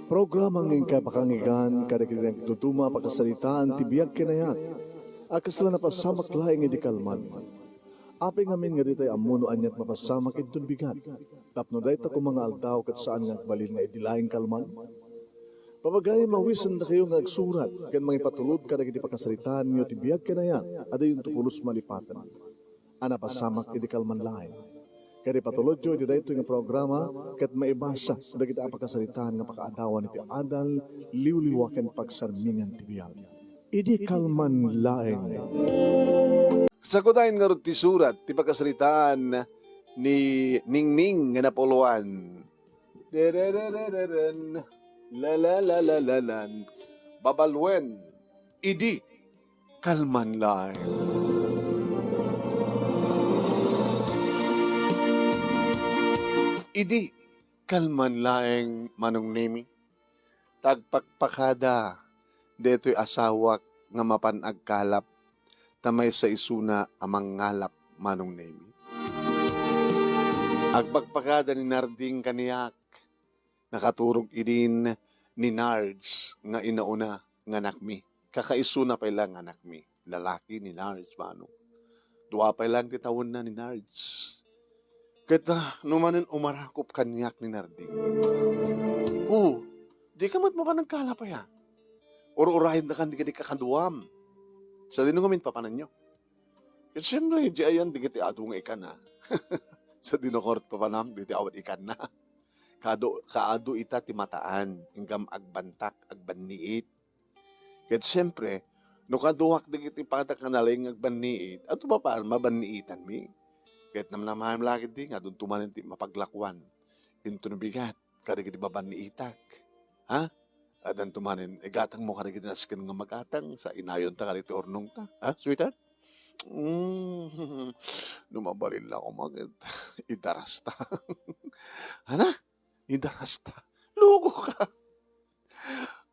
Programang ingkay pakangigan, kadagitang tutuma pakasalitaan, tibiyag kinayat, akasla na pasamak laing idikalman. Aping amin nga ditay amuno anyat mapasamak itun bigat. Tapno dayta ko mga aldaw kat saan nga balil nga idilaing kalman. Papagay mawisan na kayo nga agsurat, kan mga ipatulod kadagiti pakasalitaan niyo tibiyag kinayat, ada yung tupulos malipatan. Ana pasamak idikalman laing. Kaya patulod jo, di dahito yung programa, kat maibasa, dagiti ang pagkasalitaan nga pakaadawan iti adal, liwliwaken pagsarmingan tibiyag. Idi kalman laeng. Sakudayin nga rin ti surat, ti pagkasalitaan ni Ningning nga napuluan. Dererereren, lalalalalan, babalwen, idi kalman laeng. Idi, kalman laeng manong nemi. Tagpakpakada, deto'y asawak nga mapanagkalap, tamay sa isuna amang ngalap manong nemi. Agpakpakada ni Narding kaniyak, nakaturog idin ni Nards nga inauna nga nakmi. Kakaisuna pa lang nga nakmi, lalaki ni Nards manong. Dua pa lang titawon na ni Nards. Kita, numanin umarakop kanyak ni Narding. Di ka mapanagkala pa ya. Urahin na kan di ka di kakaduam. Sa dinungamin papanan nyo. Kasi siyempre, di ayan, di kiti ado nga ikan na. Sa dinukort papanam, di awat ikan na. Kaado ita timataan, ingkam agbantak, agbanniit. Kasi siyempre, no kaduwak di kiti patak ka nalang agbanniit, ato ba paan mabanniitan mi? Kahit namnamahan lagi di nga, doon tumanin ti mapaglakwan. Into na bigat, karigit baban ni itak. Ha? Adan tumanin, gatang mo karigit naskin nga magatang sa inayon ta karigit ornong ta. Ha, sweetheart? Numabalil lang ako magit. Idaras ta. Hana? Idaras ta. Lugo ka.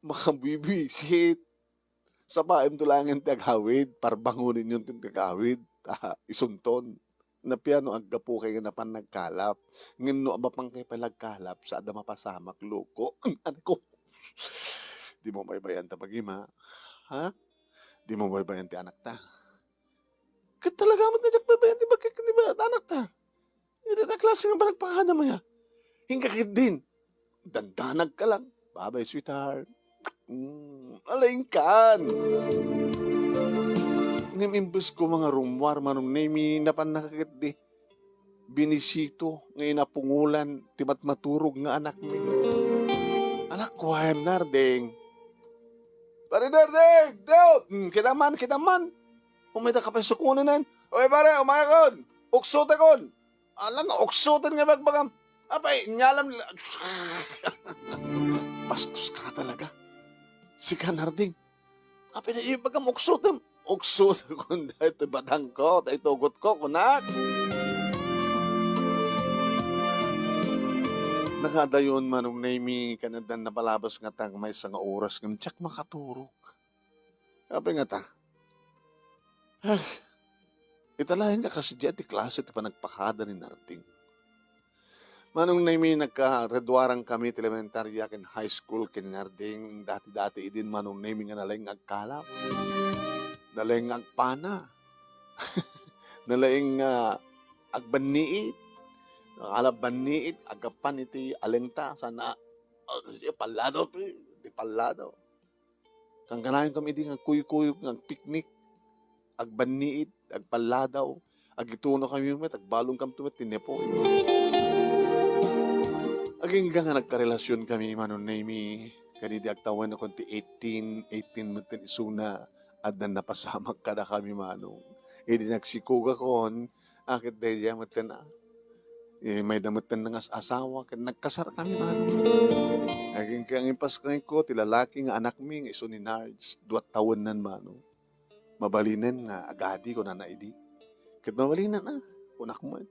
Makabibisit. Sa paim tulangin ti aghawid, parbangunin yung ti aghawid. Isunton. Na piano aggapo kayo na pan nagkalap. Ngin no abapang kayo palagkalap sa ada mapasamak loko. Ano ko? Di mo baybayan ta pag-ima. Ha? Di mo baybayan ti anak ta. Kat talaga mo na baybayan ti bagay di ba anak ta? Hindi ta klase nga balagpakada mo ya. Hingkakit din. Dandanag ka lang. Bye-bye, sweetheart. Alain kan. Nimimbus ko mga rumwar manong nemi napan nakakit di binisito ngayon na pungulan timat maturog nga anak mi. Anak ko ayam Narding. Pare Narding! Daw! Kita man. Umida ka pa sukunanan. Oy pare, umayakon! Uksutan kon! Alang nga, uksutan nga bagbagam. Apay, nyalam nila. Bastos ka talaga. Si ka Narding. Apay na yung bagam uksutan. Uksutan ko na ito batang ko. Ito tugot ko, kunak. Nakadayon manong naimi kanadan na palabas nga tang may nga oras ng tsak makaturok. Kapag nga ta, italahin nga kasi dyan ti klase ti panagpakada ni Narding. Manong naimi nagka-redwarang kami ti elementarya ken high school ken Narding dati-dati idin manong naimi nga nalayng agkalap. Nalayng agpana. Nalayng agbanniit. Alabaniit, agapan iti alenta, sana, palado, di palado. Kang kanayon kami di, kuy-kuy, ng piknik, agbaniit, agpaladaw, agituno kami, agbalong kami tumat, tinepo. Aging nga nagkarelasyon kami, manon na imi, kanidi agtawan na konti 18 matin isuna, at na napasamak kada kami, manong. Hindi nagsikuga kon, akit dahil yamat ka na. May damutan ng asawa, nagkasar kami man. Naging kang impas ko, tilalaki nga anak mi, nga iso ni Nards, 2 taon nan mano. Mabalinan nga, agadi ko na naidi. Kat mabalinan na, unak mo.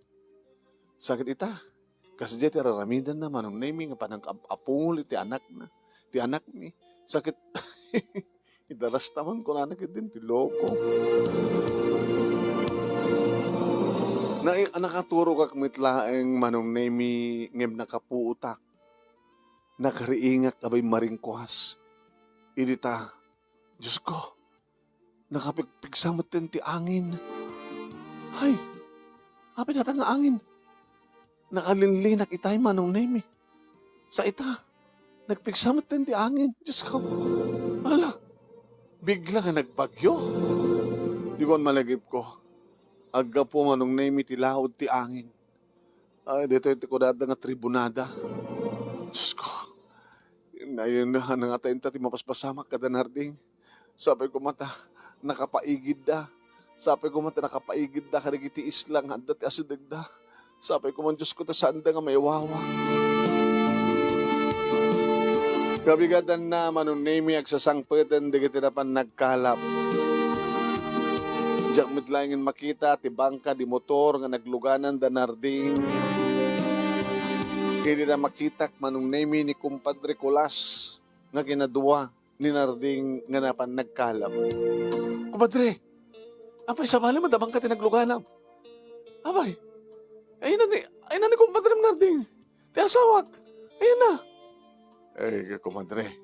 Sakit ita, kasi dyan tiraramidan na manong naming, nga panang apungol, ti anak na, ti anak mi. Sakit, idaras taman ko na nakit din, ti loko. Na nakaturo kak mitlaeng manong nemi ngem nakapuutak. nakariingak abay maringkuas. Idita, Diyos ko, nakapigpigsamot din ti angin. Hay, apit nata nga angin. Nakalinlinak itay manong name sa ita. Nagpigsamot din ti angin. Diyos ko, ala, bigla nga nagbagyo. Di ko malagip ko. Agga po manong name ti laod ti angin. Ay, dito iti ko dada nga tribunada. Diyos ko, ngayon na nga tayo ti mapaspasamak kada narding. Sabi ko mata, nakapaigid da. Sabi ko mata, nakapaigid da, karigiti islang, handa ti asidag da. Sabi ko man, Diyos ko, ta saan da nga may wawa. Kabigatan na manunimi agsasangpeten, di kita na pan nagkalap. Diyak mitlangin makita, ti bangka, di motor, nga nagluganan da narding. Hindi na makita manunimi ni kumpadre Kulas, nga kinadua ni narding nga napan nagkalap. Kumpadre, apay sabali mo, da bangka ti nagluganan. Apay, ayun na ni kumpadre narding. Ti asawak, ayun na. Eh, kumadre,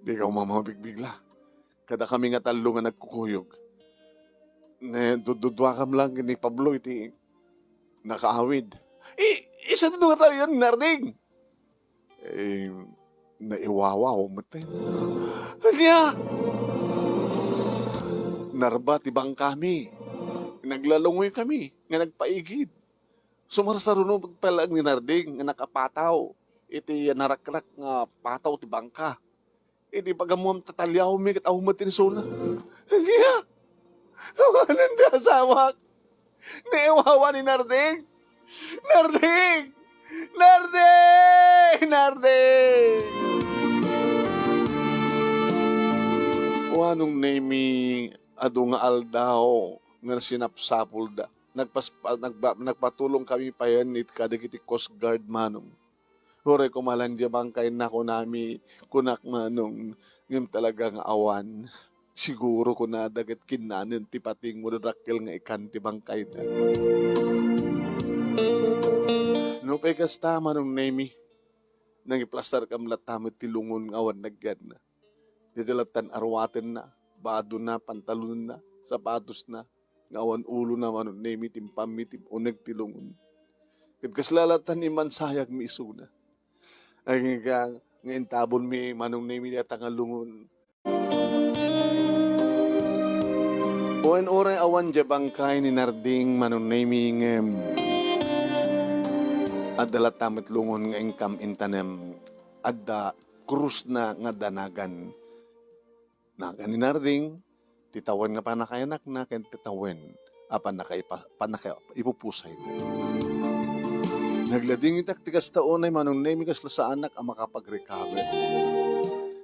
di ka umamabigbigla. Kada kami nga talo nga nagkukuyog. Dududwa kam lang ni Pablo iti nakaawid. Isa din nga tayo yan, narding. Eh, naiwawa o matin. Kanya! Narba tibang kami. Naglalungoy kami, nga nagpaigid. Sumarasarunod palang ni narding, nga nakapataw. Iti narakrak nga pataw ti bangka. Iti pagamuam tatalyaw mi kat ahumatin suna. Kaya, awanan ti asawak. Naiwawa ni Narding. Narding! Narding! Narding! Wanong name adu nga aldaw nga sinapsapul da. Nagpatulong kami pa yan it kadagiti Coast Guard manong. Hore ko malandya bangkay na ko nami kunak manong ngim talagang awan. Siguro ko na dagat kinanin ti pating mo dakil nga ikan ti bangkay na. No pay kasta manong nemi nang iplastar kam latamit ti lungon nga awan naggan na. Didalatan arwaten na, bado na, pantalon na, sapatos na, nga awan ulo na manong nemi timpami tim uneg ti lungon. Kadkaslalatan ni mansayag mi isuna. Ay nga intabon mi manong nemi at nga lungon. Uwan oray awan dya bangkay ni narding manong nemi ngem. Adala tamat lungon nga ingkam intanem. Adda krus na nga danagan. Nagan ni narding, titawan nga panakayanak na ken titawan. Apan ipupusay na. Naglading itak tikas taon ay manong nemi kasla sa anak ang makapag-recover.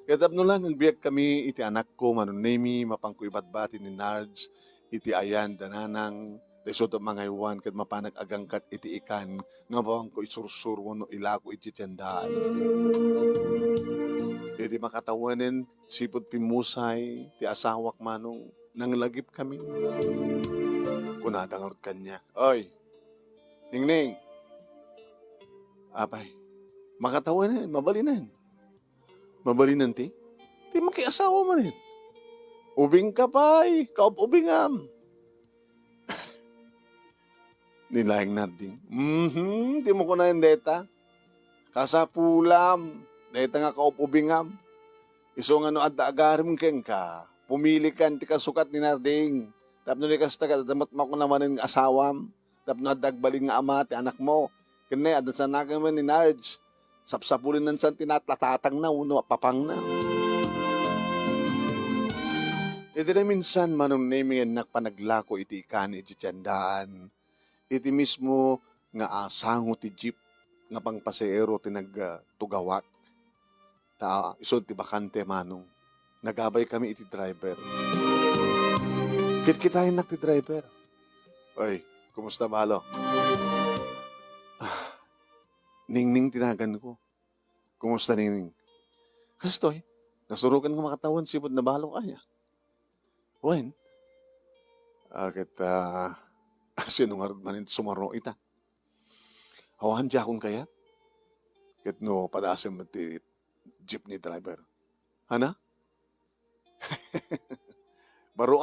Kadabno lang ang biyak kami iti anak ko manong nemi mapangkuibat-bati ni Nards iti ayan dananang desoto mga iwan kat mapanag agangkat iti ikan nga bawang ko isursurwo no ilako iti tiyandaan. Iti makatawanin sipot pimusay ti asawak manong nanglagip kami. Kunadangot kanya. Oy, Ningning! Apay, makatawanin, mabalinan. Mabalinan ti? Ti makiasawa mo rin. Ubing ka pa'y, ubingam. Nilayang narding. Ti mo ko na yung deta. Kasapulam. Deta nga ubingam. Iso nga no adda agarim ken ka. Pumili kan ti kasukat ni narding. Tapno ni kasta ka, damat mo ko naman yung asawam. Tapno adda agbaling nga ama ti anak mo. Kene adat sa nagaman ni Nards. Sapsapulin ng san tinatatatang na uno papang na. Iti na minsan manong naming nakpanaglako iti ikan iti tiyandaan. Iti mismo nga asango ti jeep nga pangpaseero ti nagtugawak. Ta isod ti bakante manong. Nagabay kami iti driver. Kitkitahin nak ti driver. Oy, kumusta balo? Ningning tinagan ko. Kumusta Ningning? Kastoy, nasurukan ko makatawan sipod na balo kaya. When? Akit, sinungarod man ito sumaro ita. Hawahan diya akong kaya. Kit no, padasim ti jeepney driver. Hana? Baro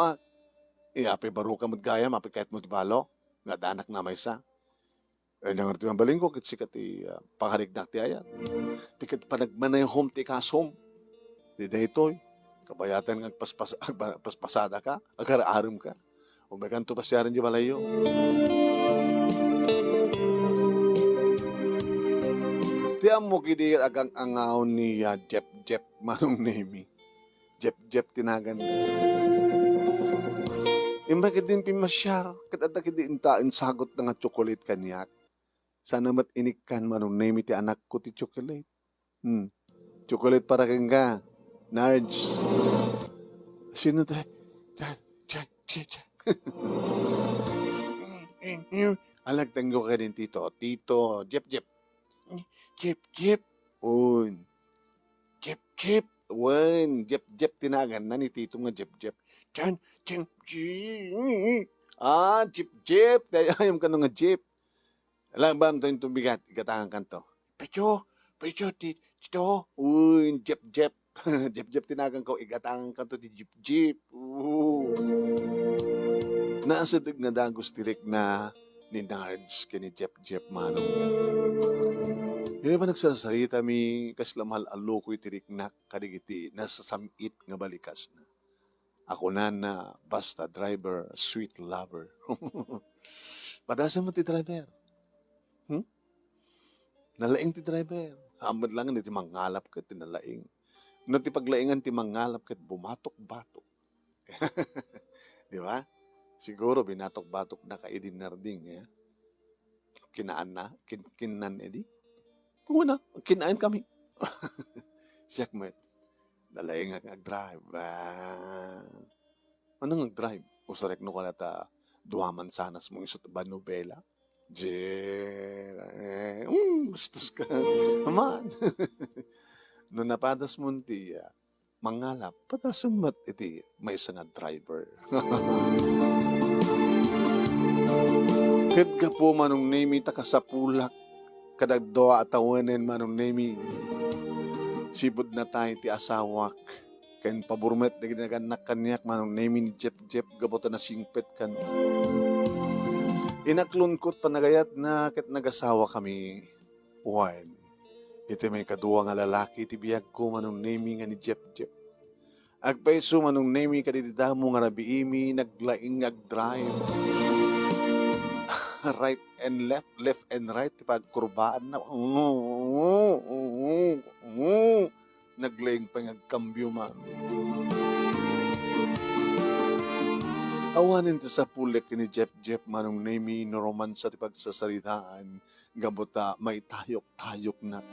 iapi baro ka magkaya, mapi kahit mo tibalo, nga danak na may sa. Eh, nangarti ang baling ko, kit sikat pangarignak ti ayat. Tikat panagmanay home ti kasom. Di daytoy, kabayatan ng paspasada ka, agar-arum ka. Umagan to pasyaran di balayo. Tiyan mo kidi agang angaw ni Jep manong nemi. Jep tinagan na. Imba din pimasyar, katata kidi intaan sagot na nga chocolate kanyak. Sana mat inikkan manong nemi ti anak ko ti chocolate. Chocolate para kang ka. Nards. Sino tayo? Alag tanggo ka din, Tito. Tito, Jep. Jep. Un. Jep. Wan. Jep tinagan na ni Tito nga Jep. Chan. Jep. Ayam ka nga Jep. Alam ba ang ito bigat? Igatangan kanto. Pecho, Tito. Un. Jep. Jep tinagan ko. Igatangan kanto di Jep. Naasadag na dagos tirik na ni Nards kini Jep manong. Hindi ba nagsasarita mi kaslamahal alo ko'y tirik na kadigiti nasa samit nga balikas na. Ako na basta driver, sweet lover. Padasan mo ti driver. Nalaing ti driver. Hamad lang ti mangalap ka ti nalaing. No ti paglaingan ti mangalap ka bumatok-batok. Di ba? Siguro binatok-batok na ka Edin Narding. Eh? Kinaan na? Kinan edi? Una, kinaan kami. Siyak mo. Dalaing nga drive. Ano nga drive? Usarek no ka na ta duhaman sanas mong isot ba nobela? Gustos ka. Aman. No napadas mo ti mangalap, patasan iti may isa nga driver. Ket ka po manong nemi takasapulak, kadagdoa atawanen manong nemi, sibod na tayo ti asawak, ken paburmet na ginaganak kanyak manong nemi ni Jep, gabota na singpet kan. Inaklungkot panagayat na ket nagasawa kami, uwan. Iti may kaduwa nga lalaki, ti biyag ko manong nemi nga ni Jep. Agpaiso manong nemi kadididamo nga rabiimi, naglaing agdrive. Right and left and right, ti pagkurbaan na. Naglaing pa ngagkambyo man. Awanin ti sa pulik ni Jep manong nemi no romansa ti pagsasaritaan, gabota may tayok na.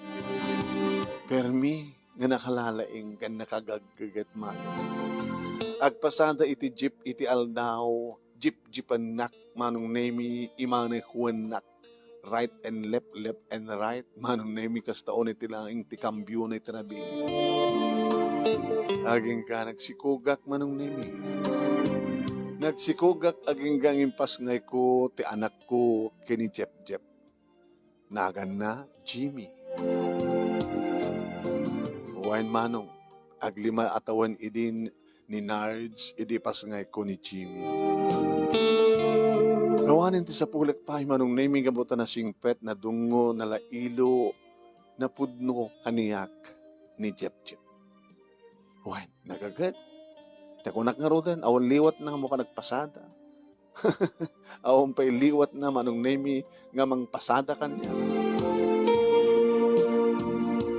Permi, nga nakalalaing kan nakagagagat man. Agpasada iti jeep iti aldaw, jeepan nak, manong nemi imane huwan nak. Right and left and right, manong nemi kastaon iti langing ti kambyo na itinabi. Aging ka nagsikugak manong nemi. Nagsikugak aging gangimpas ngay ko ti anak ko kini Jep. Nagan na Jimmy. Wain manong, aglima atawan idin ni Nards, idi pas ngay ko ni Jimmy. Nawanin ti sa pulik pa, manong naming gabutan na singpet na dungo, na lailo, na pudno kaniyak ni Jep. Wain, nagagat. Takunak nga rodan, awan liwat na mo ka nagpasada. Awan pa'y liwat na manong nami nga mang pasada kanya.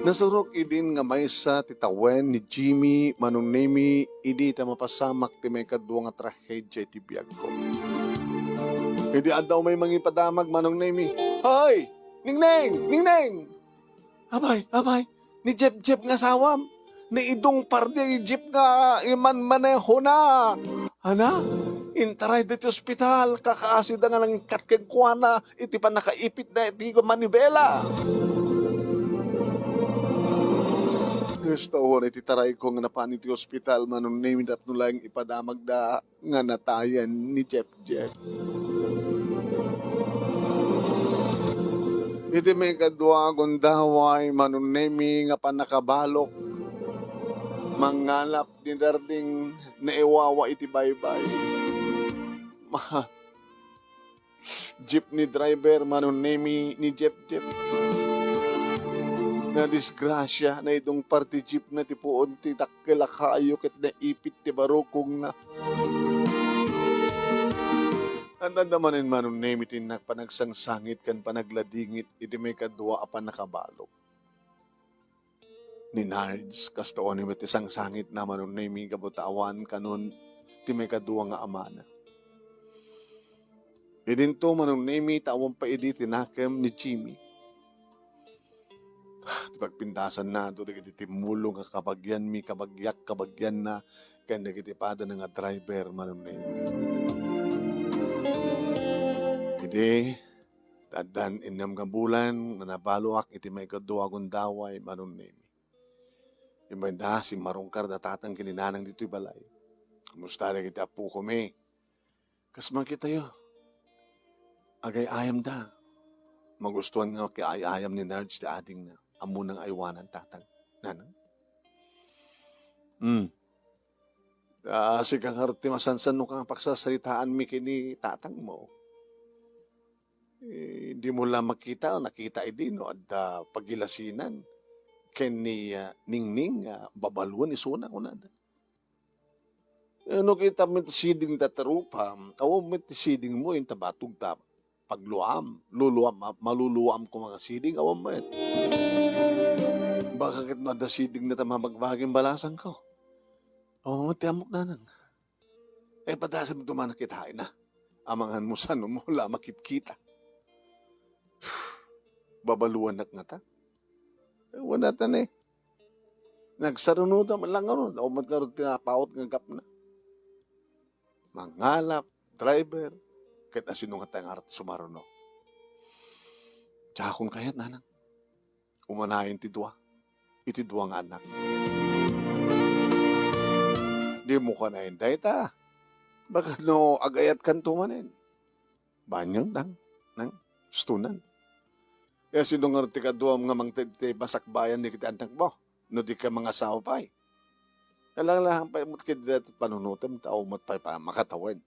Nasurok idin nga may sa titawen ni Jimmy manong nami idi ta mapasamak ti may kadwa nga trahedya iti biyag ko. Hindi adaw may mangipadamag manong nami. Hoy! Ningneng! Abay! Ni Jep nga sawam. Ni idong pardi Jep nga iman maneho na. Ana? Intaray dito ospital. Kakaasid nga ng katkagkuana. Iti pa nakaipit na iti ko manibela. Gusto ko iti taray ko nga napan iti ospital manong name that no lang ipadamag da nga natayan ni Jep. Iti may kadwa gundaway manunemi nga panakabalok. Mangalap ni darding naiwawa iti baybay. Ma, jeepney driver manunemi ni Jeep Jeep. Na disgrasya na itong party jeep na tipuon ti takilakayo ket na ipit ti barukong na. Ang damanin manunemi tinak panagsangsangit kan panagladingit iti may kadwa apan nakabalok. Ni Nards, kastoon ni iti sangsangit na manunemi kabutawan kanon ti may kadwa nga amana. Idinto manunemi tawang pa idi tinakem ni Jimmy. Ti pagpintasan na ito, dagiti timulong nga kabagyan mi, kabagyan na, kaya dagiti pada na nga driver manunemi. Hindi, tadan inam nga bulan, nanabaluak iti may kadwa gundaway manunemi. Imanda si marungkar da tatang kininanang dito'y balay. Kamusta na kita po kami? Kasman kita yo. Agay ayam da. Magustuhan nga kay ayam ni Nards di ading na. Amo nang aywanan tatang. Nanang? Si kang harti masansan no kang pagsasalitaan mi kini tatang mo. Di mo lang makita o nakita idin no at pagilasinan. Ken ni Ningning babaluan isuna ko na. No kita mo siding tatarupa, awo mo siding mo yung tabatog ta pagluam, maluluam ko mga siding, awo mo Baka kit da siding na tamagbaging balasan ko. Awo mo tiamok na nang. Padasan mo tumanak kitahin na. Amangan mo sa mo, wala makitkita. Babaluan nak nga ta. Wala tan Nagsarunuda man lang ano. O magkaroon tinapawat ng gap na. Mangalap, driver, kahit asinong nga tayong arat sumaruno. Tsaka kung kayat nanang. Umanayin ti dua. Iti dua nga anak. Di mo ka na hinday ta. Baka no agayat kan tumanin. Banyon nang stunan. Kaya sinong nga ti kadua nga mang basak bayan ni kita anak mo. No di ka mga sao pa'y. Kailangan pa mo kaya panunutan tao mo pa makatawid.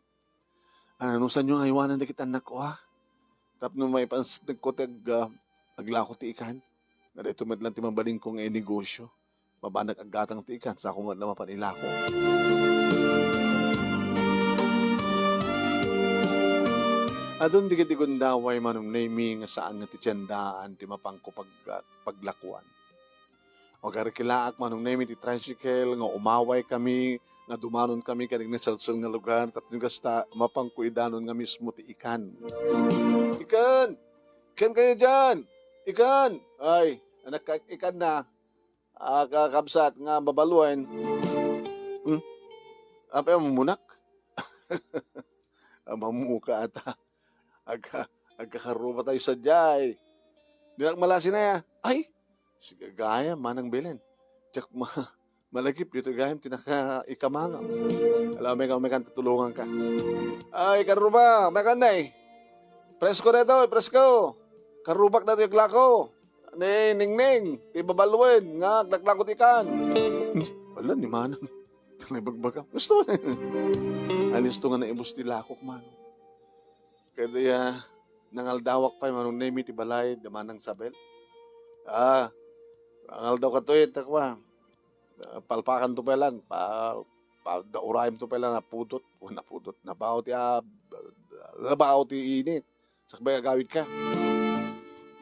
Ano sa nyo aywanan na kita anak ko ha? Tap no may pansdag ko aglako ti ikan. Na dito madlang ti mabaling ko nga negosyo. Mabanag agatang ti ikan sa ako madlang mapanilako. Adon di kiti gundaway manong naming saan nga ti tiyandaan ti mapangko paglakuan. O garikilaak manong naming ti tricycle nga umaway kami nga dumanon kami kaning nasalsal nga lugar tapos yung gasta mapangko idanon nga mismo ti ikan. Ikan! Ikan kayo dyan! Ikan! Ay, anak ikan na. Kakabsat nga babaluan. Apa yung mamunak? Mamuka ata. Agkakarupa tayo sa jay. Dinak malasin na ya. Ay! Sige gaya, manang Belen. Tsak malagip dito gaya, tinaka ikamangam. Alam mo may tutulungan ka. Ay, karuba, may kanay. Presko na ito, presko. Karubak na ito yung glako. Ningning, ibabaluin, nga, naglakot ikan. Wala, ni manang. Ito may bagbaga. Gusto na. Alis to nga na ibus ti lakok, man. Kaya nangaldawak pa, manong name iti balay, damanang sabel. Angal daw ka to takwa. Palpakan to pa lang, daurayim to pa lang, napudot. Nabaho ti init. Sakbay agawid ka.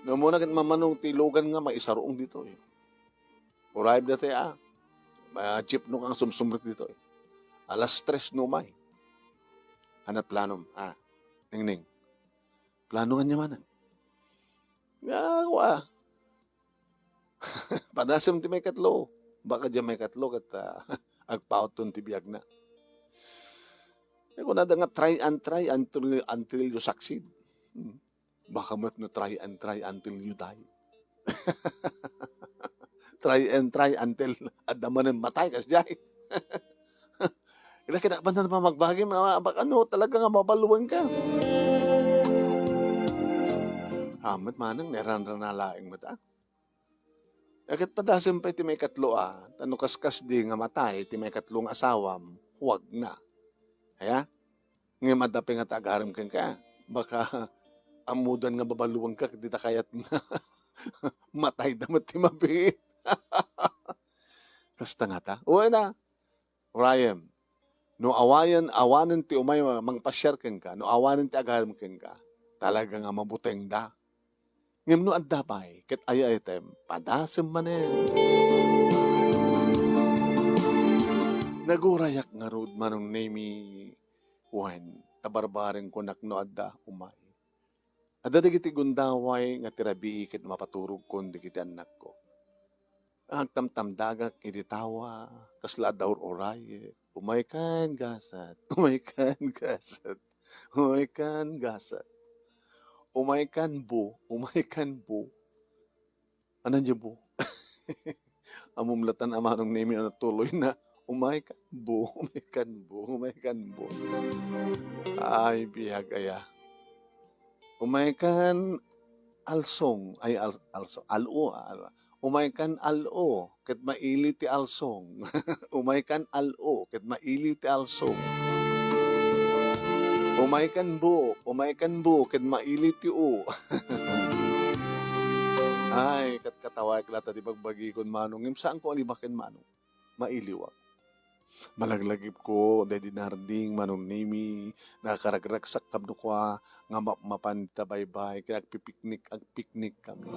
No muna kat mamanong tilugan nga maisaroong dito eh. Urayim na tayo May jeep no kang sumsumrit dito eh. Alas 3 no may. Hanat planom. Ningning. Plano nga niya manan. Nga, Padasam ti may katlo. Baka dyan may katlo kat agpaot ton ti biyag na. Kung nada nga try until you succeed. Baka mat no try until you die. Try until adaman ng matay kas jay. Kaya kinaban na naman magbagi, talaga nga mabaluan ka. Hamat manang neran na laing mata. Agad padasim pa iti may katlo tano kaskas di nga matay iti may katlong asawam, huwag na. Kaya, ngayon madapi nga tagaram kang ka, baka amudan nga babaluang ka, di ta kayat nga matay damat ti mabit. Kasta nga ta. Uwe na, Ryan, no awanan ti umay mangpasyar kang ka, no awanan ti agaram kang ka, talaga nga mabuteng da. Ngem no adda pay, ket ay item, padasem manen. Nagurayak nga rod manong nemi wen, tabarbaren ko nakno adda umay. Adda digiti gundaway nga tirabii ket mapaturog kon digiti anak ko. Ang tamtamdagak iti tawa, kasla daur oray, umay kan gasat, umay kan gasat, umay kan gasat. Umay kan bu, umay kan bu. Anan niya bu? Amumlatan amanong nemi na tuloy na umay kan bu, umay kan bu, umay kan bu. Ay, biyag aya. Umay kan alsong, ay alsong, umay kan alo, ket maili ti alsong. Umay kan alo, ket maili ti alsong. Umay kan bu, ket maili ti u. Ay, katawa klata di pagbagi kon manong. Ngim saan ko alibaken manong? Mailiwag. Malaglagip ko, dedi narding manong nemi, nakaragraksak kabno kwa, nga mapanta baybay, kaya agpiknik kami.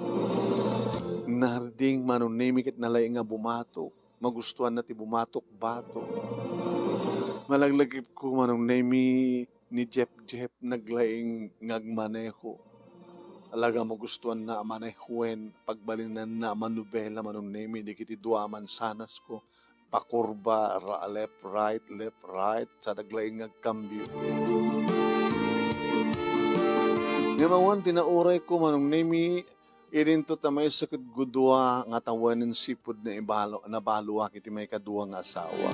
Narding manong nemi ket nalay nga bumatok, magustuhan na ti bumatok batok. Malaglagip ko manong nemi, ni Jeff naglaing ngagmaneho. Alaga magustuhan na manehuen, pagbalinan na manubela manong nemi, di kiti duaman sanas ko, pakurba, left, right, sa naglaing ngagkambyo. Ngamawan, tinauray ko manong nemi, irinto tamay sakit gudwa nga tawanin sipod na nabaluak iti may kadua nga asawa.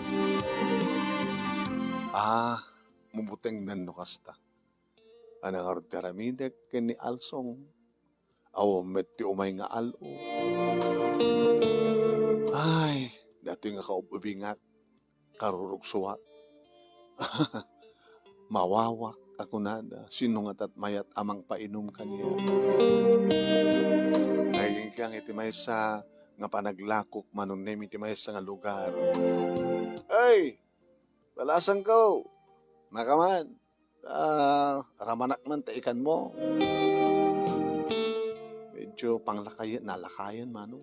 Mubuteng nan no kasta. Anang arteramidek ken ni alsong. Awo met ti umay nga alo. Ay, dati nga kaubingak, karurog suwat. Mawawak ako nada, sinungat at mayat amang painom kaniya. Naging kang iti maysa nga panaglakok manon nemi iti maysa nga lugar. Ay, balasang ko, makaman, ramanak man taikan mo. Medyo nalakayan mano.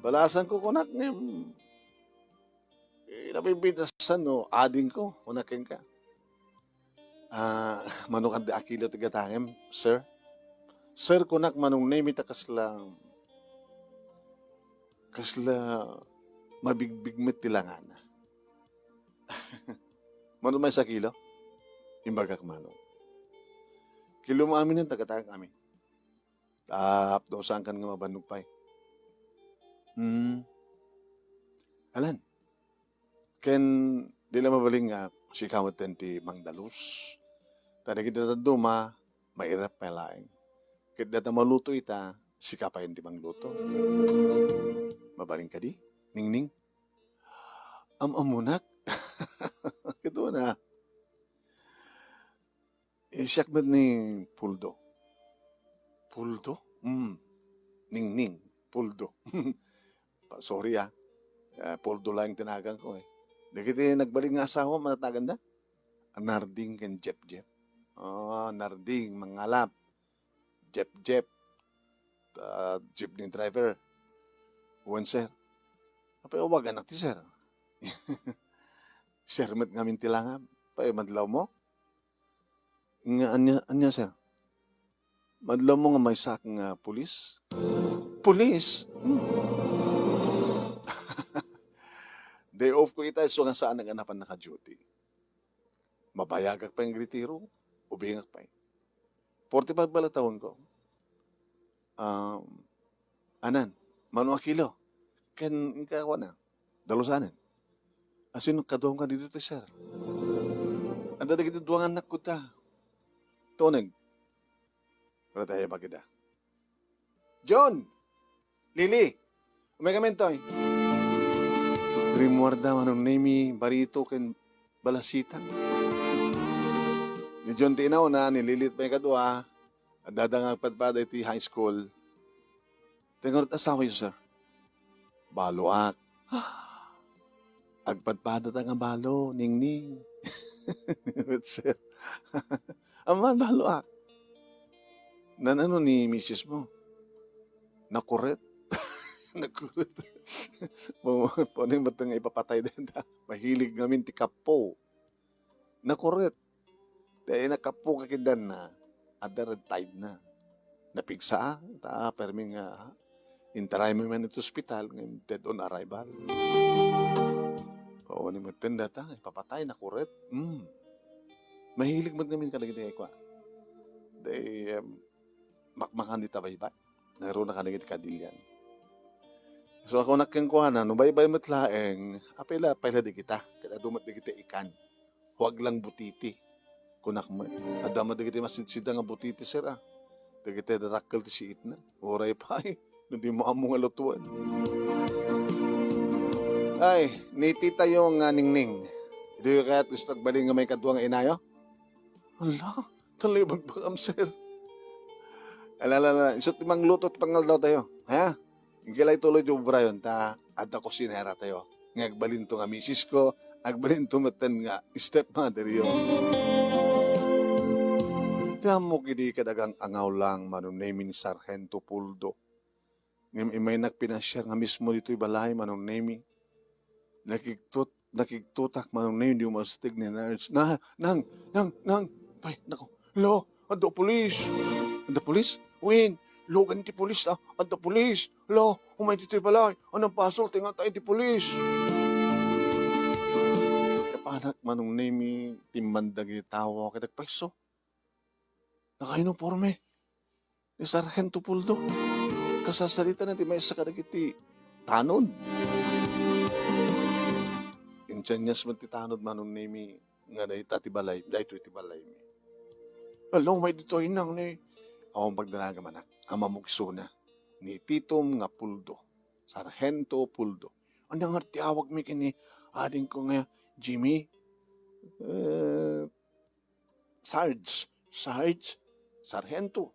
Balasan ko kunak ngem. Napibitasan no, ading ko, kunakin ka. Manukad di akilo tigatangem, sir. Sir, kunak manong name ita kasla mabigbigmet tilangan. Mano may sa kilo? Imbagak manong. Kilo mo amin yung tagatang kami. Daw saan kan nga mabanupay. Alan. Ken dila mabaling nga si kamatan ti Mangdalus. Tadi kita duma mairap pelaeng. Ket data maluto ita si kapayan ti mangluto. Mabaling ka di? Ningning. Amunak. Kito na. Siyak ba ni Puldo? Puldo? Ningning. Puldo. Sorry Puldo lang tinagan ko eh. Dagiti nagbalik nga asawa, matatagan na. Narding ken Jeff. Narding, mangalap. Jeff. Jeepney driver. Uwan, sir. Apay, wag anak ti, sir. Sir, met ngamin tilangam. Pay, madlaw mo? Nga, anya, sir. Madlaw mo nga may sak nga pulis? Pulis? Day off ko ita, so nga saan naganapan naka-duty. Mabayagak pa yung retiro, ubingak pa 45 bala taon ko. Anan, mano akilo? Ken ikaw na, dalusanan. Asin kadoong ka dito, sir. Ang dadagit duwangan anak ko ta. Toneg. Pero tayo bagida. John! Lily! Umay kami ito. Rimwarda manong name barito ken balasitan. Ni John tinaw na, ni Lilit may kadwa, at dadang agpadpada iti high school. Tingot asawa yun, sir. Baloak. Agpadpada ta nga balo, ningning. Sir. Aman, baloak. Ano ni misis mo? Nakuret. Nakuret. Puning ba't nga ipapatay din ta? Mahilig ngamin ti kapo. Nakuret. Dahil nakapo kakidan na. Ada red tide na. Napigsa. Permi nga. Intaray mo man ito hospital. Ngayon dead on arrival. Oo, ni magtanda ta. Ipapatay. Nakuret. Mahilig mo ngamin kalagitay ko. Dahil makmakan di tabay-bay. Naroon na kanagit kadilyan. So ako nakengkuhanan, no bay-bay matlaeng, apela di kita. Kaya dumat di kita ikan. Huwag lang butiti. Kunak mo. Adama di kita masidsida nga butiti, sir ah. Di kita darakal ti siit na. Oray pa eh. Hindi mo among alutuan. Ay, ni tita yung ningning. Ito yung kaya't gusto nagbaling nga may kadwang inayo? Ala, talibag pagam, sir. Alala, isot timang lutot pangal daw tayo. Ha? Ingkilay tuloy yung Brian, ta at ako sinera tayo. Ngagbalin to nga misis ko, agbalin to matan nga stepmother yun. Tiyan mo kidi kadagang angaw lang manunay ni Sargento Puldo. May nagpinasyar nga mismo dito'y balay manunay. Nakiktutak manunay di umastig ni nurse. Nang, pay, nako, lo, ando police. Ando police? Win, logan ti police ah, ando police. Lo, umay dito'y balay, anong pasol, tinga tayo ti police. Kapanak manunay mi timbandag itawa kay nagpaiso. Naka-uniforme ni Sargento Puldo. Kasasalita na ti may sa kadagiti tanod. Inchanyas man ti tanod manong nimi nga dahi ti balay, dahi iti balay mi. Alam, may dito inang ni awang pagdanaga manak, ama mugsuna ni Titom nga Puldo, Sargento Puldo. Anong arti awag mi kini ading ko nga Jimmy? Sarge, Sargento.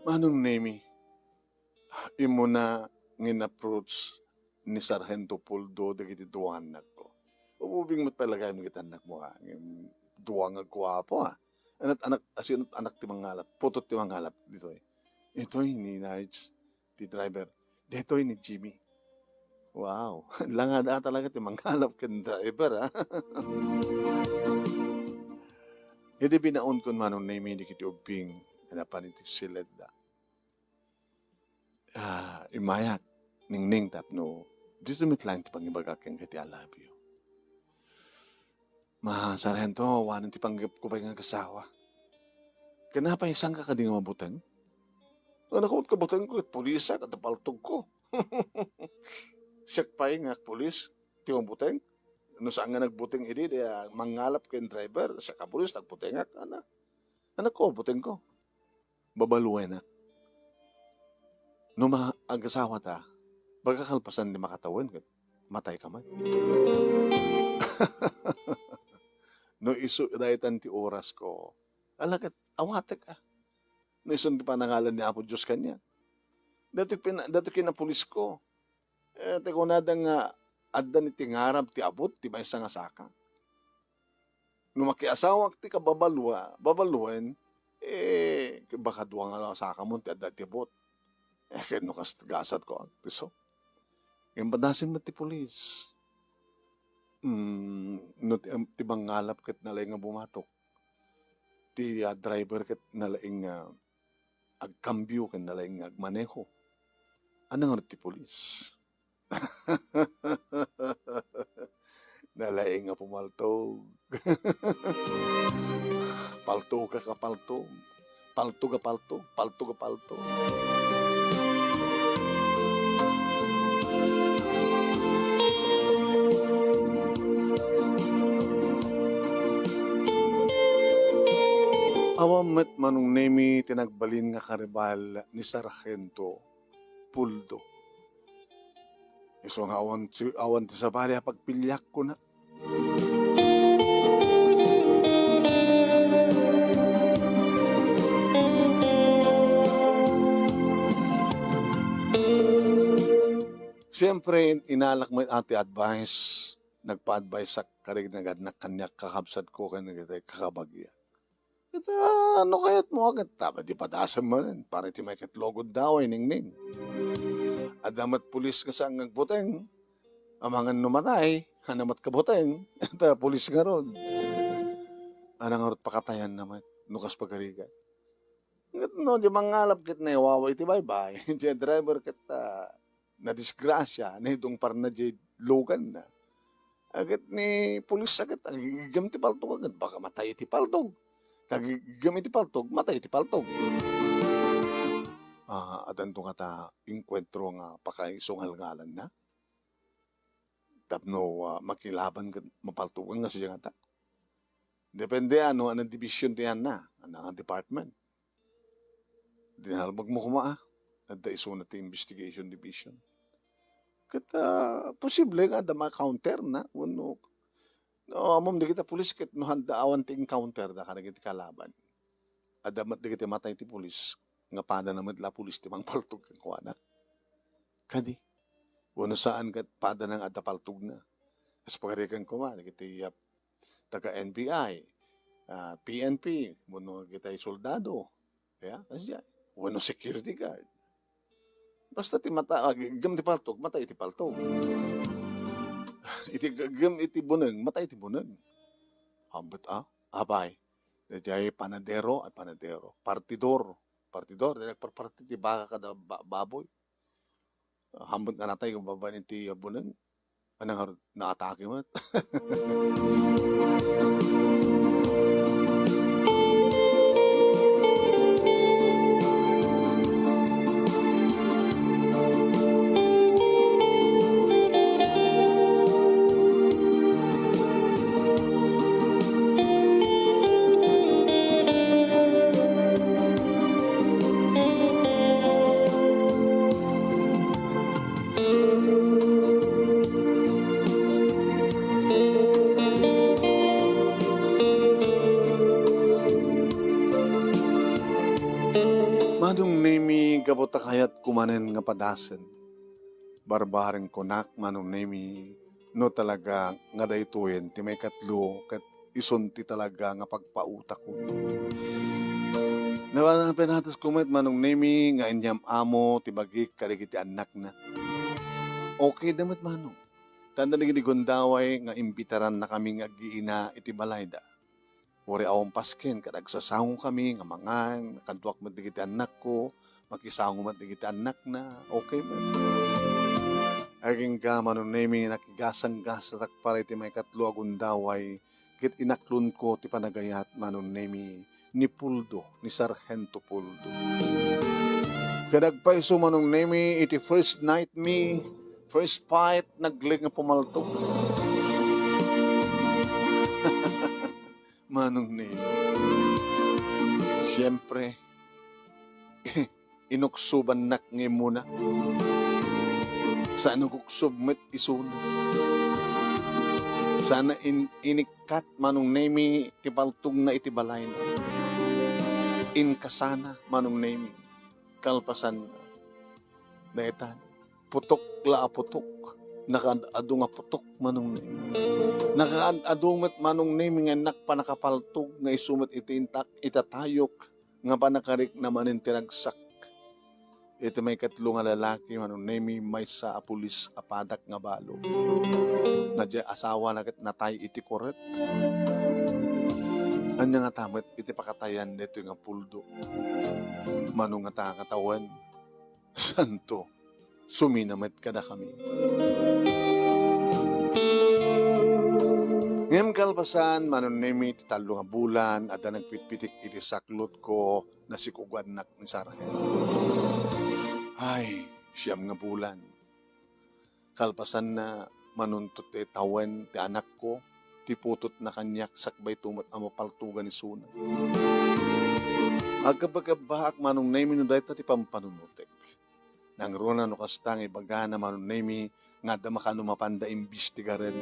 Manong nemi, imo na ngin-approach ni Sargento Puldo dagiti duwanag ko. Umubing mo't palagay mo gitanak mo ha. Duwangag ko po ha. Anak ti mangalap, putot ti mangalap dito eh. Ito'y ni Nards, ti driver. Dito'y ni Jimmy. Wow, langada talaga ti mangalap ken driver ha. Hindi binaon kon manong nemi di kiti ubing napan iti silid da. Imayak, ningning tapno, dito mitlang ti pangibagakin kati I love you. Sargento, wanan ti panggap ko pa yung kasawa. Kanapa isang ka kading mabuteng? Nakawat ka buteng ko, pulisa, katapaltog ko. Siyak pa yung pulis, ti mabuteng. Ano saan nga nagbuteng iti, mangalap kayong driver, siya ka pulis, nagbutengak, anak ko, buteng ko. Babaluay na. No mag-asawa ta, baga kalpasan di makatawan, matay ka man. No isu dahitan ti oras ko, alagat, awatek ka. No isun ti panangalan ni Apo Diyos kanya. Dato kinapulis ko. Teko nadang adda ni tingarab ti abot, ti may nga saka. No makiasawak ti babaluan, baka duwa nga sa akamon ti adatibot. Kaya no kasgasat ko ang tiso. Yung badasin mo ti polis. No ti bangalap kat nalay nga bumatok. Ti driver kat nalay nga agkambyo kat nalay nga agmaneho. Ano nga ti polis? Nalay nga pumaltog. Palto ka palto. Palto ka palto. Awamet manong nemi tinagbalin nga karibal ni Sargento Puldo. Iso nga awan ti sa bali pagpilyak ko na. Siyempre, inalak mo ati advice, nagpa-advise sa karignagan na kanyak kakabsat ko kanina kita kakabagya. Kita, ano kaya't mo agad? Tama, di padasam mo rin. Para ti may katlogod daw ay ningning. Adamat pulis ka sa ngagbuteng. Amangan numatay, hanamat kabuteng. Ata, pulis nga ron. Anang arot pakatayan naman. Nukas pagkarigan. No, di mangalap kit na iwaway ti bye-bye. Di driver kita na disgrasya na itong parna di logan na. Agad ni pulis agad, agigam ti paltog agad, baka matay ti paltog. Agigam ti paltog, matay ti paltog. Adan to nga ta, inkwentro nga pakaisungal ngalan na. Tapno makilaban ka, mapaltugan nga siya nga ta. Depende ano, anong division diyan na, anong department. Dinalbag mo kumaa, at da iso na ti investigation division. Kata, posible nga da ma-counter na, no, amom di kita pulis, kat no handa awan ti encounter da ka naging kalaban. Adamat di kita matay ti pulis, nga pada naman la pulis ti mang paltog kang kuwana. Kadi, wano saan kat pada nang adapaltog na. As pagkarikan ko man, kita taga-NBI, PNP, wano kita soldado, kaya, kasi wano security guard. Basta ti mata, gam ti paltog, matay ti paltog. Gam iti buneng, matay ti buneng. Hambet abay. Diyay panadero, ay panadero. Partidor, nagparparti ti baka kada baboy. Hambet nga natay kung babae ti buneng. Anang naatake mo. Manong nemi gabota kayat kumanen nga padasen. Barbareng konak manong nemi no talaga nga daytoyen ti may katlo kat ison ti talaga nga pagpauta ko. Nawanapin natas kumet manong nemi nga inyam amo ti bagik kaligiti anak na. Okay damit manong. Tanda na gini gundaway nga imbitaran na kami nga giina iti balayda. Uri awang pasken, kadagsasangong kami, nga mangan, kantuak mo digiti anak ko, makisangong mo digiti anak na, okay ba? Aging ka, manon nemi, nakigasang-gas, takpara iti may katlo agundaway, kit inaklon ko, ti panagayat, manon nemi, ni Puldo, ni Sargento Puldo. Kadagpaiso manong nemi, iti first night me, first fight, naglig nga pumaltok. Manong nemi. Siyempre, inuksuban nak ngayon muna. Sana kuksub met isun. Sana inikat manong nemi tipaltog na itibalay na. Inkasana manong nemi kalpasan na. Daitan, putok la putok. Nakaado nga putok manong nemi. Nakaado met manong nemi nga nak panakapaltog nga isumet itintak itatayok nga panakarik naman tinagsak. Ito may katlo nga lalaki manong nemi may sa pulis apadak nga balo. Nadya asawa na natay iti koret. Anya nga tamet iti pakatayan dito nga Puldo. Manong nga katawan. Santo, suminamet kada kami. Ngem kalpasan, manon nemi ti talo nga bulan, at nagpitpitik iti saklot ko na si kugwanak ni Sargento. Ay, siyam nga bulan. Kalpasan na manuntot ti tawen ti anak ko, ti putot na kanyak sakbay tumat ang mapaltugan ni Suna. Agkabagabahak manong nemi no dahil tati pampanunutek. Nang runa no kastang ibaga na manong nemi nga da makano mapanda imbestiga rin.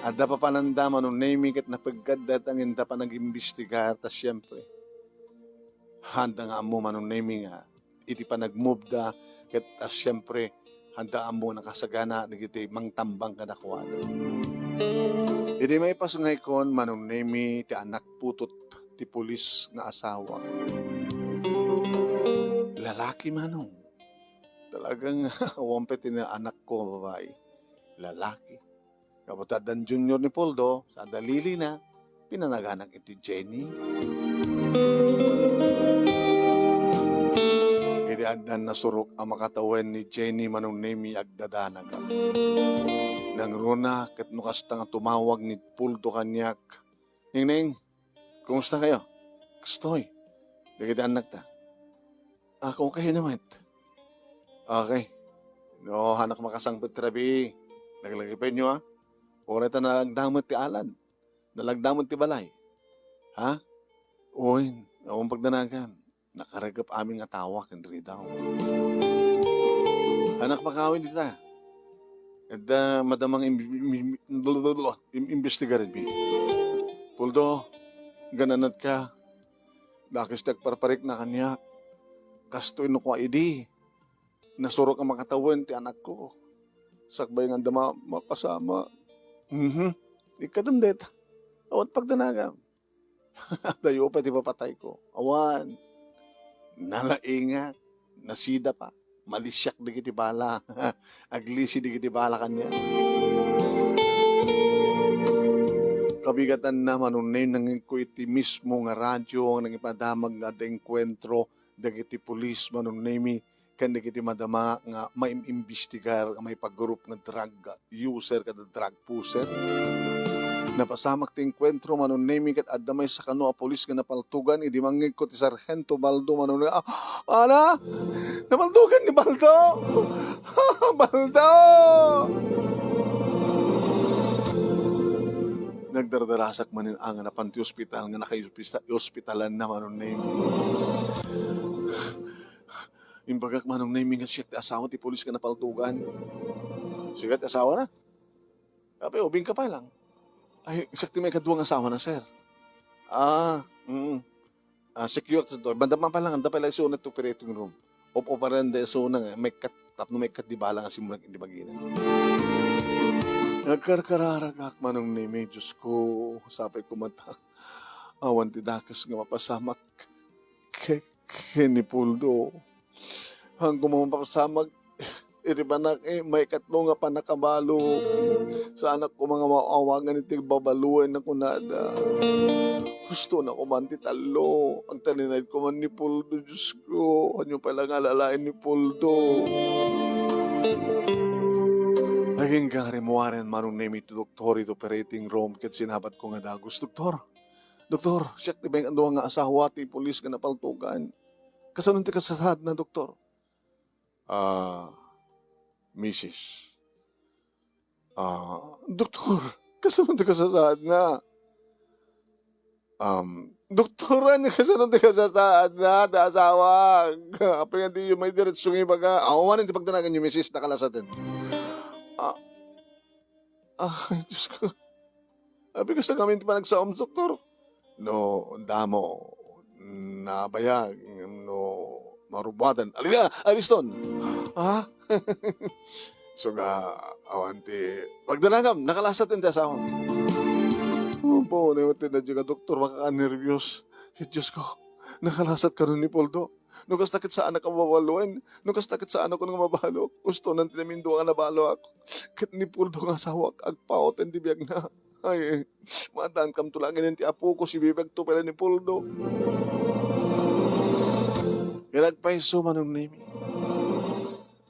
Ada pa pananda manong nemi kat napagkadat ang inda pa nag-imbestiga tas syempre. Handa nga mo manong nemi nga iti pa nag-move da kat tas syempre handa mo nakasagana nagiti mangtambang kadakwan. Iti may pasungay kon manong nemi ti anak putot ti pulis nga asawa. Lalaki manong. Talagang wampet na anak ko babae. Lalaki. Kabutadan junior ni Poldo, sa dalili na, pinanaganak iti Jenny. Kaya agdan nasurok ang makatawan ni Jenny manong nemi agdadanag. Nang runa, kat nukasta nga tumawag ni Poldo kanyak. Ning, kumusta kayo? Gustoy. Dagiti anak ta. Ako kayo naman. Okay. No, hanak makasangpit trabi. Naglagay pa inyo ha. Oray ta nalagdamot ti alan. Nalagdamot ti balay. Ha? Uy, akong pagdanagan. Nakaragap aming atawa kandri daw. Anak makawin dita. At madamang imbestigarin mi. Puldo, gananat ka. Dakis nagparparik na kanya. Kastoy no ko idi. Nasurok ang makatawan ti anak ko. Sakbay nga dama mapasama. Ikadam deta. Awat pagdanaga. Dayo pa ti papatay ko. Awan. Nalainga. Nasida pa. Malisyak digiti bala. Aglisi digiti bala kanya. Kabigatan na manunay nang ko iti mismo nga radyo ang nangipadamag nga da enkwentro dagiti pulis manunay mi kan dagiti madama nga maimbestigar may pag-group nga drug user kada drug pusher. Napasamak ti enkwentro manunay mi kat adda may sa kano a pulis nga napaltugan idi mangig ko ti Sargento Baldo manunay. Ana! Napaltugan ni Baldo! Baldo! Nagdardarasak manin ang napan ti ospital nga naka-ospitalan na manunay mi. Imbagak manong naming nga siya asawa ti pulis ka napaltugan. Sigat asawa na. Kapay, ubing ka pa lang. Ay, sakti may kaduwang asawa na, sir. Secure sa door. Bandaman pa lang, anda pa lang iso na to operating room. Opo pa rin da iso na nga, may kat di bala nga simulang hindi maginan. Nagkarkararagak manong naming, Diyos ko, sapay kumata. Awan ti dakas nga mapasamak. Ni Puldo. Hanggang mapapasamag, iribanak may katlo nga panakabalo. Sa anak ko mga maawagan iti babaluan na kunada. Gusto na ko man ti talo. Ang taninay ko man ni Puldo, Diyos ko. Ano pala nga lalain ni Puldo. Naging karimuaran manong name ito doktor ito operating room kat sinabat ko nga dagos. Doktor, siya ti bang ando nga asawa ti pulis nga napaltugan. Kasanong ti kasasad na doktor? Mrs. Doktor, kasanong ti kasasad na? Doktoran, kasanong ti kasasad na, da asawa. Apay nga di yung may diretsong ibaga. Awaman ti pagdanagan yung Mrs. nakalasatin. Diyos ko. Abi ka sa kami ti panagsaom, doktor. No, damo. Nabayag. No, marubatan. Alila, aliston. Ha? So nga, awanti. Pagdalangam, nakalasat yung asawa. Opo, naimati na dyan ka, doktor, makaka-nervyos. Diyos ko, nakalasat ka nun ni Poldo. Nung kastakit sa anak ang mabaluin. Nung kastakit sa anak ko nang mabalo. Gusto nang tinamindo nga nabalo ako. Kit ni Poldo nga asawa, agpaot ang dibiyag na. Ay, mataan kam tulangin ti apo ko, si bibag to pala ni Poldo. Nagpaiso manong nimi.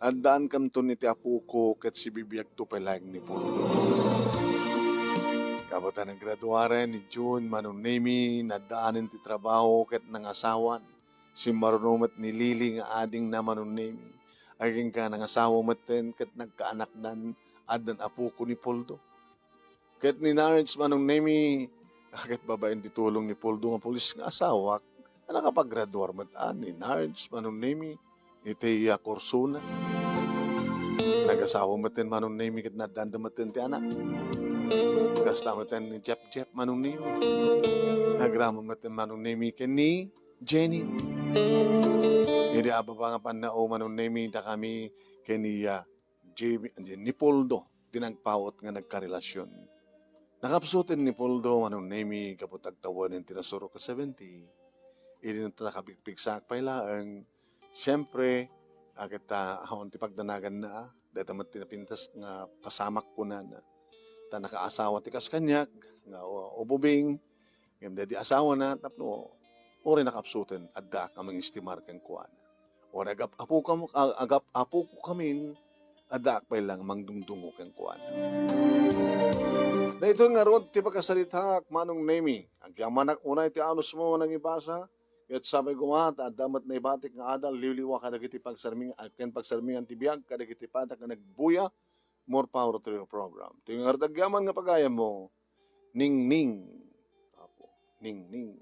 Andaan kam to ni ti apo ko, kat si bibiyag to pala ni Poldo. Kabutan ng graduare ni June manong nimi, nadaanin ti trabaho kat nangasawan. Si marunumat ni Lili nga ading na manong nimi. Aging ka nangasawa maten kat nagkaanak nan adan apo ko ni Poldo. Kat ni Narens manong nemi, akit babaeng ditulong ni Poldo nga pulis nga asawa, nakapag-graduar mat ni Nards manong name iti Corsuna. Nag-asawa matin manong name ket nadanda matin ti anak. Kasta matin ni Jep manong name. Nagramo matin manong name ken ni Jenny. Hindi apa pa nga panao manong name ta kami ken ni Jimmy ni Poldo dinagpawot nga nagkarelasyon. Nakapsutin ni Poldo manong name kaputag tawan ng tinasuro ka 70. Hindi na nakapikpiksak pailaang. Siyempre, agad ahon ti pagdanagan na, dahil tamat tinapintas nga pasamak ko na ta nakaasawa ti kaskanyak, nga ububing, ngayon di asawa na, tapno, ori nakapsutin, adda kamang istimar kang kuwan. O agap-apo ko kamin, adda akpay lang mangdungdungo kang kuwan. Na ito nga ron, ti pagkasalita, manong nemi, ang yamanak unay ti anus mo nang ibasa, ket sabay gumata, damat na ibatik nga adal, liwliwa ka dagiti pagsarmingan ti biyag, kadagiti patak nga nagbuya, more power to your program. Ito yung ardagyaman nga pagaya mo, ning-ning. Apo, ning-ning.